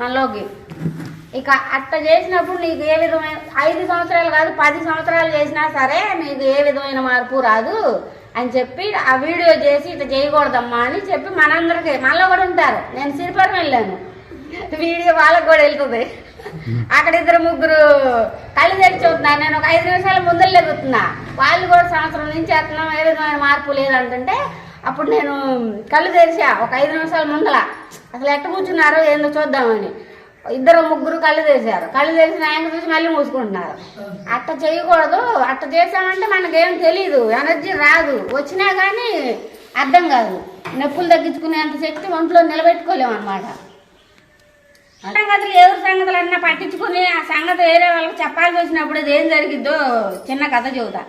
మనలోకి. ఇక అట్ట చేసినప్పుడు నీకు ఏ విధమైన 5 సంవత్సరాలు కాదు 10 సంవత్సరాలు చేసినా సరే నీకు ఏ విధమైన మార్పు రాదు అని చెప్పి ఆ వీడియో చేసి ఇట్లా చేయకూడదమ్మా అని చెప్పి మనందరికీ మనలో కూడా ఉంటారు. నేను సిరిపురం వెళ్ళాను, వీడియో వాళ్ళకి కూడా వెళ్తుంది. అక్కడ 2-3 కళ్ళు తెరిచి చూస్తున్నారు. నేను ఒక 5 నిమిషాల ముందర లెగుతున్నా, వాళ్ళు కూడా సంవత్సరం నుంచి చేస్తున్నాం, ఏ విధమైన మార్పు లేదంటుంటే అప్పుడు నేను కళ్ళు తెరిచా ఒక 5 నిమిషాల ముందల. అసలు ఎట్ట కూర్చున్నారో ఏందో చూద్దామని 2-3 కళ్ళు తెరిచారు. కళ్ళు తెరిచిన ఆయన చూసి మళ్ళీ మూసుకుంటున్నారు. అట్ట చేయకూడదు. అట్ట చేసామంటే మనకేం తెలీదు, ఎనర్జీ రాదు, వచ్చినా కానీ అర్థం కాదు. నొప్పులు తగ్గించుకునేంత శక్తి ఒంట్లో నిలబెట్టుకోలేము అనమాట. సంగతులు ఎవరి సంగతులు అన్నా పట్టించుకుని ఆ సంగతి వేరే వాళ్ళకి చెప్పాల్సి వచ్చినప్పుడు అది ఏం జరిగిద్దో చిన్న కథ చెబుతా.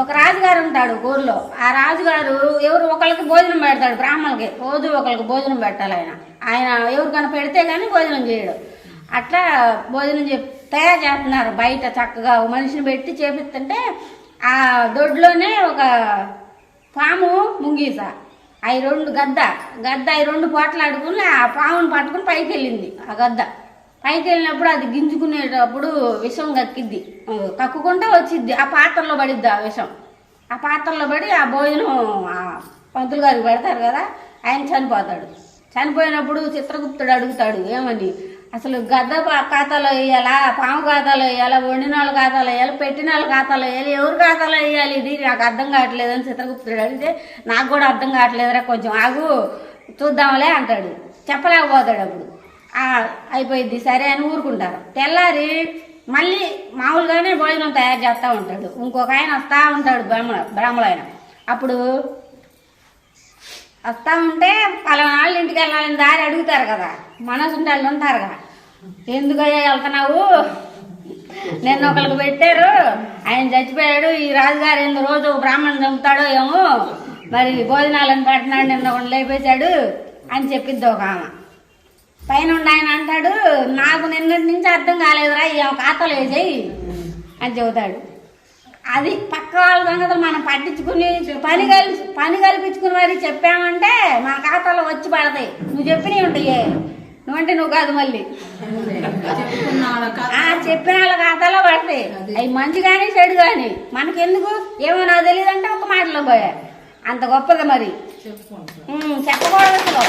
ఒక రాజుగారు ఉంటాడు ఊర్లో. ఆ రాజుగారు ఎవరు ఒకళ్ళకి భోజనం పెడతాడు, బ్రాహ్మణులకి రోజు ఒకళ్ళకి భోజనం పెట్టాలి. ఆయన ఎవరికైనా పెడితే కానీ భోజనం చేయడు. అట్లా భోజనం తయారు చేస్తున్నారు బయట చక్కగా మనిషిని పెట్టి చేపిస్తుంటే ఆ దొడ్లోనే ఒక పాము ముంగీస అవి 2 గద్ద అవి 2 పోట్లాడుకుని ఆ పాముని పట్టుకుని పైకి వెళ్ళింది. ఆ గద్ద పైకి వెళ్ళినప్పుడు అది గింజుకునేటప్పుడు విషం కక్కుకుంటూ వచ్చిద్ది. ఆ పాత్రలో పడిద్ది ఆ విషం. ఆ పాత్రలో పడి ఆ భోజనం ఆ పంతులు గారికి పెడతారు కదా, ఆయన చనిపోతాడు. చనిపోయినప్పుడు చిత్రగుప్తుడు అడుగుతాడు ఏమని, అసలు గద్ద ఖాతాలో వేయాలా, పాము ఖాతాలో వేయాలా, వండిన వాళ్ళ ఖాతాలో వేయాలి, పెట్టిన వాళ్ళ ఖాతాలో వేయాలి, ఎవరి ఖాతాలో వేయాలి, ఇది నాకు అర్థం కావట్లేదని చిత్రగుప్తుడు అడిగితే నాకు కూడా అర్థం కావట్లేదురా, కొంచెం ఆగు చూద్దాంలే అంటాడు. చెప్పలేకపోతాడు. అప్పుడు అయిపోయింది సరే అని ఊరుకుంటారు. తెల్లారి మళ్ళీ మామూలుగానే భోజనం తయారు చేస్తూ ఉంటాడు. ఇంకొక ఆయన వస్తూ ఉంటాడు, బ్రాహ్మణ. అప్పుడు వస్తూ ఉంటే పలానాళ్ళ ఇంటికి వెళ్ళాలని దారి అడుగుతారు కదా, మనసుంటే వాళ్ళు ఉంటారుగా, ఎందుకయ్యా వెళ్తున్నావు, నిన్న ఒకరికి పెట్టారు, ఆయన చచ్చిపోయాడు, ఈ రాజుగారు ఏందో రోజు బ్రాహ్మణం చంపుతాడో ఏమో, మరి భోజనాలను పెట్టినాడు, నిన్న ఒకటి లేపేశాడు అని చెప్పిద్ది ఒక ఆమె. పైన ఆయన అంటాడు, నాకు నిన్నటి నుంచి అర్థం కాలేదురా, ఈ ఖాతాలో వేసేయి అని చెబుతాడు. అది పక్క వాళ్ళ సంగతులు మనం పట్టించుకుని పని కల్పించుకుని మరి చెప్పామంటే మన ఖాతాలో వచ్చి పడతాయి. నువ్వు చెప్పినవి ఉంటాయే, నువ్వంటే నువ్వు కాదు, మళ్ళీ చెప్పిన వాళ్ళ ఖాతాలో పడతాయి. అవి మంచి కానీ చెడు కానీ మనకెందుకు, ఏమో నాకు తెలియదు అంటే ఒక మాటలో పోయా, అంత గొప్పది మరి చెప్పకూడదు. అసలు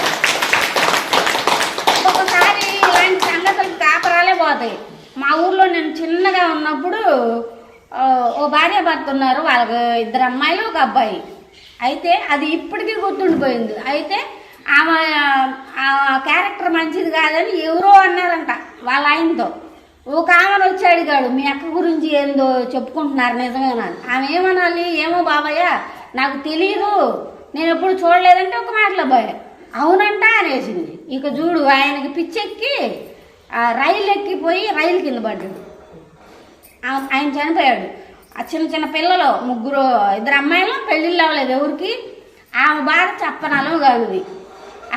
ఒక్కొక్కసారి ఇలాంటి సంగతులు కాపరాలే పోతాయి. మా ఊర్లో నేను చిన్నగా ఉన్నప్పుడు ఓ భార్య భర్త ఉన్నారు, వాళ్ళకి 2 అమ్మాయిలు 1 అబ్బాయి. అయితే అది ఇప్పటికీ గుర్తుండిపోయింది. అయితే ఆమె క్యారెక్టర్ మంచిది కాదని ఎవరో అన్నారంట వాళ్ళ ఆయనతో. ఒక ఆమెను వచ్చి అడిగాడు, మీ అక్క గురించి ఏందో చెప్పుకుంటున్నారు నిజమేనా? ఆమె ఏమనాలి, ఏమో బాబాయ్య నాకు తెలియదు, నేను ఎప్పుడు చూడలేదంటే ఒక మాటలో పోయా, అవునంట అనేసింది. ఇక చూడు ఆయనకి పిచ్చెక్కి రైలు ఎక్కిపోయి రైలు కింద పడ్డాడు. ఆయన చనిపోయాడు. ఆ చిన్న పిల్లలు 2 అమ్మాయిలు పెళ్ళిళ్ళు అవ్వలేదు ఎవరికి. ఆమె బాధ చెప్పనాలో కాదు.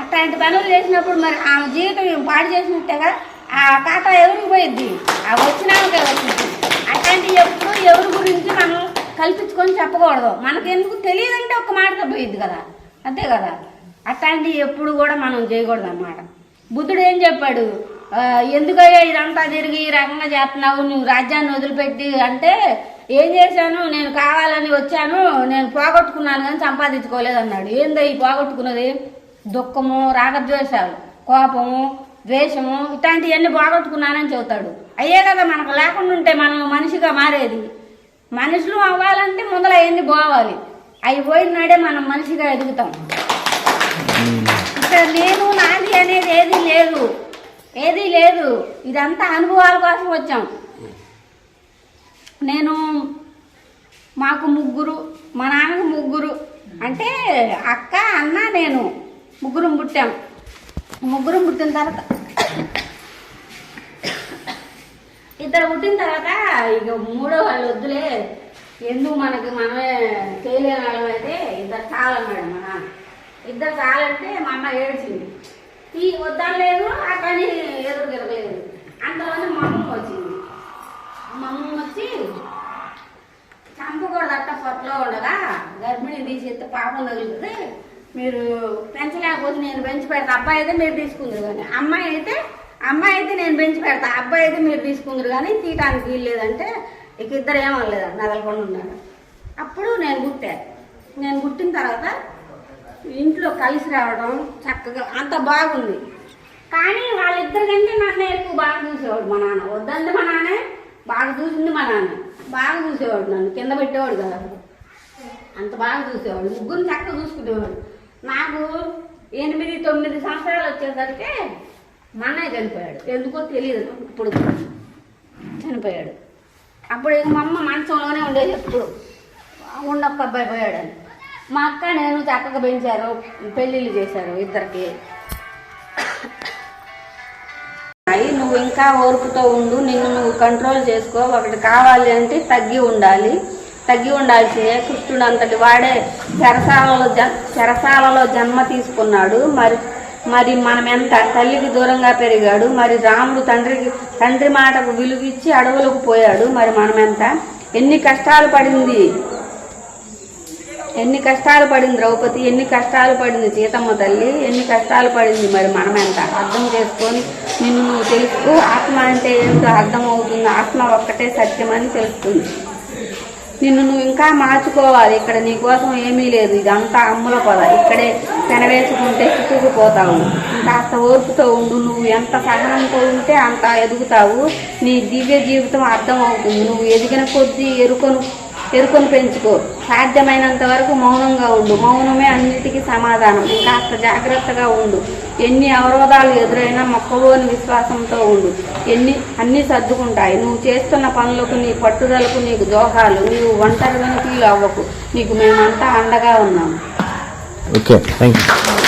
అట్లాంటి పనులు చేసినప్పుడు మరి ఆమె జీవితం పాడు చేసినట్టేగా. ఆ ఖాతా ఎవరికి పోయిద్ది, ఆ వచ్చినాకే వచ్చింది. అట్లాంటివి ఎప్పుడు ఎవరి గురించి మనం కల్పించుకొని చెప్పకూడదు. మనకెందుకు తెలియదంటే ఒక మాటతో పోయిద్ది కదా, అంతే కదా. అట్లాంటివి ఎప్పుడు కూడా మనం చేయకూడదు అన్నమాట. బుద్ధుడు ఏం చెప్పాడు, ఎందుకయ్యా ఇదంతా తిరిగి ఈ రకంగా చేస్తున్నావు, నువ్వు రాజ్యాన్ని వదిలిపెట్టి అంటే, ఏం చేశాను, నేను కావాలని వచ్చాను, నేను పోగొట్టుకున్నాను కానీ సంపాదించుకోలేదు అన్నాడు. ఏందో ఈ పోగొట్టుకున్నది, దుఃఖము, రాగద్వేషాలు, కోపము, ద్వేషము, ఇట్లాంటివన్నీ పోగొట్టుకున్నానని చెబుతాడు. అయ్యే కదా మనకు లేకుండా ఉంటే మనం మనిషిగా మారేది. మనుషులు అవ్వాలంటే ముందర అవన్నీ పోవాలి. అవి పోయినాడే మనం మనిషిగా ఎదుగుతాం. ఇక్కడ నేను నాది అనేది ఏది లేదు, ఇదంతా అనుభవాల కోసం వచ్చాం. మాకు 3, మా నాన్నకు 3 అంటే అక్క, అన్న, నేను 3 పుట్టాం. 3 పుట్టిన తర్వాత 2 పుట్టిన తర్వాత ఇక 3వ వాళ్ళు వద్దులే, ఎందుకు మనమే చేయలేని వాళ్ళం అయితే 2 చాలన్నాడు మా నాన్న. 2 చాలంటే మా అమ్మ ఏడ్చింది. ఈ వద్దాం లేదు అక్కని ఎదురుగెరగలేదు. అంతలోనే మా అమ్మ వచ్చింది. మా అమ్మ వచ్చి చంపకూడదు, అట్ట పొట్టలో ఉండగా గర్భిణి తీసేస్తే పాపం తగులుతుంది, మీరు పెంచలేక లేకపోతే నేను పెంచి పెడతా, అబ్బాయి అయితే మీరు తీసుకుందరు కానీ, అమ్మాయి అయితే నేను పెంచి పెడతా, అబ్బాయి అయితే మీరు తీసుకుందరు కానీ తీయటానికి వీల్లేదంటే ఇక ఇద్దరు ఏమనలేదండి, నదలకుండా ఉన్నాడు. అప్పుడు నేను కుట్టిన తర్వాత ఇంట్లో కలిసి రావడం చక్కగా అంత బాగుంది. కానీ వాళ్ళిద్దరికంటే నన్ను ఎక్కువ బాగా చూసేవాడు మా నాన్న. వద్దంటే మా నాన్నే బాగా చూసింది, మా నాన్న బాగా చూసేవాడు, నన్ను కింద పెట్టేవాడు కదా, అంత బాగా చూసేవాడు. ముగ్గురు చక్కగా చూసుకునేవాడు. నాకు 8-9 సంవత్సరాలు వచ్చేసరికి మా అన్నయ్య చనిపోయాడు. ఎందుకో తెలియదు, ఇప్పుడు చనిపోయాడు. అప్పుడు ఇక మా అమ్మ మంచంలోనే ఉండేది, ఎప్పుడు ఉండొక్క అబ్బాయి పోయాడని. మా అక్క నేను చక్కగా పెంచారు, పెళ్ళిళ్ళు చేశారు ఇద్దరికి. నువ్వు ఇంకా ఓర్పుతో ఉండు, నిన్ను నువ్వు కంట్రోల్ చేసుకో. ఒకటి కావాలి అంటే తగ్గి ఉండాల్సిందే. కృష్ణుడు అంతటి వాడే చెరసాలలో జన్మ తీసుకున్నాడు. మరి మనం ఎంత తల్లికి దూరంగా పెరిగాడు. మరి రాముడు తండ్రి మాటకు విలువిచ్చి అడవులకు పోయాడు. మరి మనం ఎంత ఎన్ని కష్టాలు పడింది ద్రౌపది, ఎన్ని కష్టాలు పడింది సీతమ్మ తల్లి, ఎన్ని కష్టాలు పడింది. మరి మనం ఎంత అర్థం చేసుకొని నిన్ను నువ్వు తెలుసుకో. ఆత్మ అంటే ఏంటో అర్థం అవుతుంది. ఆత్మ ఒక్కటే సత్యమని తెలుస్తుంది. నిన్ను నువ్వు ఇంకా మార్చుకోవాలి. ఇక్కడ నీ కోసం ఏమీ లేదు, ఇదంతా అమ్ముల పొద. ఇక్కడే పెనవేసుకుంటే చిక్కుకుపోతావు. కాస్త ఓర్పుతో ఉండు. నువ్వు ఎంత సహనంతో ఉంటే అంత ఎదుగుతావు. నీ దివ్య జీవితం అర్థం అవుతుంది. నువ్వు ఎదిగిన కొద్దీ ఎరుకొని పెంచుకో. సాధ్యమైనంత వరకు మౌనంగా ఉండు. మౌనమే అన్నిటికీ సమాధానం. కాస్త జాగ్రత్తగా ఉండు. ఎన్ని అవరోధాలు ఎదురైనా మొక్కలోని విశ్వాసంతో ఉండు. అన్నీ సర్దుకుంటాయి. నువ్వు చేస్తున్న పనులకు, నీ పట్టుదలకు నీకు దోహాలు. నీవు ఒంటరిగా ఫీల్ అవ్వకు. నీకు మేమంతా అండగా ఉన్నాము. Okay, thank you.